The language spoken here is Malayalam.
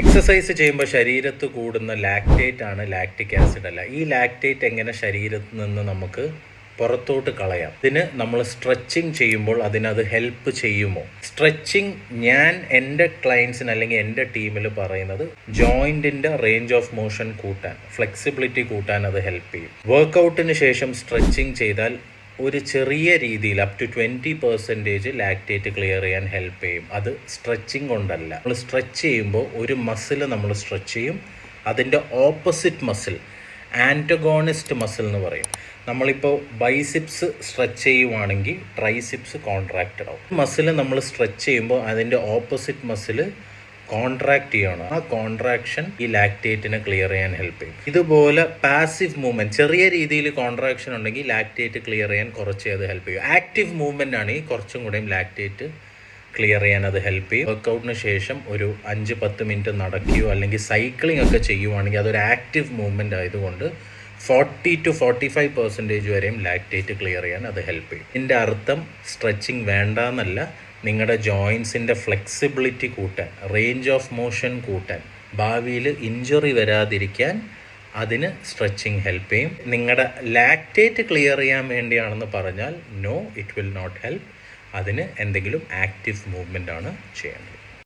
എക്സസൈസ് ചെയ്യുമ്പോൾ ശരീരത്ത് കൂടുന്ന ലാക്റ്റേറ്റ് ആണ് ലാക്റ്റിക് ആസിഡ് അല്ല. ഈ ലാക്റ്റേറ്റ് എങ്ങനെ ശരീരത്തിൽ നിന്ന് നമുക്ക് പുറത്തോട്ട് കളയാം? ഇതിന് നമ്മൾ സ്ട്രെച്ചിങ് ചെയ്യുമ്പോൾ അതിനത് ഹെൽപ്പ് ചെയ്യുമോ? സ്ട്രെച്ചിങ് ഞാൻ എൻ്റെ ക്ലയൻസിന് അല്ലെങ്കിൽ എൻ്റെ ടീമിൽ പറയുന്നത് ജോയിൻറ്റിൻ്റെ റേഞ്ച് ഓഫ് മോഷൻ കൂട്ടാൻ, ഫ്ലെക്സിബിലിറ്റി കൂട്ടാൻ അത് ഹെൽപ്പ് ചെയ്യും. വർക്കൗട്ടിന് ശേഷം സ്ട്രെച്ചിങ് ചെയ്താൽ ഒരു ചെറിയ രീതിയിൽ അപ് ടു 20% ലാക്റ്റേറ്റ് ക്ലിയർ ചെയ്യാൻ ഹെൽപ്പ് ചെയ്യും. അത് സ്ട്രെച്ചിങ് കൊണ്ടല്ല. നമ്മൾ സ്ട്രെച്ച് ചെയ്യുമ്പോൾ ഒരു മസിൽ നമ്മൾ സ്ട്രെച്ച് ചെയ്യും, അതിൻ്റെ ഓപ്പോസിറ്റ് മസിൽ ആൻറ്റഗോണിസ്റ്റ് മസിൽ എന്ന് പറയും. നമ്മളിപ്പോൾ ബൈസിപ്സ് സ്ട്രെച്ച് ചെയ്യുവാണെങ്കിൽ ട്രൈസിപ്സ് കോൺട്രാക്റ്റഡ് ആവും. മസിൽ നമ്മൾ സ്ട്രെച്ച് ചെയ്യുമ്പോൾ അതിൻ്റെ ഓപ്പോസിറ്റ് മസിൽ കോൺട്രാക്ട് ചെയ്യണം. ആ കോൺട്രാക്ഷൻ ഈ ലാക്റ്റേറ്റിനെ ക്ലിയർ ചെയ്യാൻ ഹെൽപ്പ് ചെയ്യും. ഇതുപോലെ പാസീവ് മൂവ്മെൻറ്റ്, ചെറിയ രീതിയിൽ കോൺട്രാക്ഷൻ ഉണ്ടെങ്കിൽ ലാക്റ്റേറ്റ് ക്ലിയർ ചെയ്യാൻ കുറച്ചേ അത് ഹെൽപ്പ് ചെയ്യും. ആക്റ്റീവ് മൂവ്മെൻ്റ് ആണെങ്കിൽ കുറച്ചും കൂടെയും ലാക്റ്റേറ്റ് ക്ലിയർ ചെയ്യാൻ അത് ഹെൽപ്പ് ചെയ്യും. വർക്കൗട്ടിന് ശേഷം ഒരു 5-10 മിനിറ്റ് നടക്കുകയോ അല്ലെങ്കിൽ സൈക്ലിംഗ് ഒക്കെ ചെയ്യുവാണെങ്കിൽ അതൊരു ആക്റ്റീവ് മൂവ്മെൻ്റ് ആയതുകൊണ്ട് 40 to 45% വരെയും ലാക്റ്റേറ്റ് ക്ലിയർ ചെയ്യാൻ അത് ഹെൽപ്പ് ചെയ്യും. ഇതിൻ്റെ അർത്ഥം സ്ട്രെച്ചിങ് വേണ്ട എന്നല്ല, നിങ്ങളുടെ ജോയിൻസിൻ്റെ ഫ്ലെക്സിബിലിറ്റി കൂട്ടാൻ, റേഞ്ച് ഓഫ് മോഷൻ കൂട്ടാൻ, ഭാവിയിൽ ഇഞ്ചുറി വരാതിരിക്കാൻ അതിന് സ്ട്രെച്ചിങ് ഹെൽപ്പ് ചെയ്യും. നിങ്ങളുടെ ലാക്റ്റേറ്റ് ക്ലിയർ ചെയ്യാൻ വേണ്ടിയാണെന്ന് പറഞ്ഞാൽ no, it will not help. അതിന് എന്തെങ്കിലും ആക്റ്റീവ് മൂവ്മെൻ്റ് ആണ് ചെയ്യേണ്ടത്.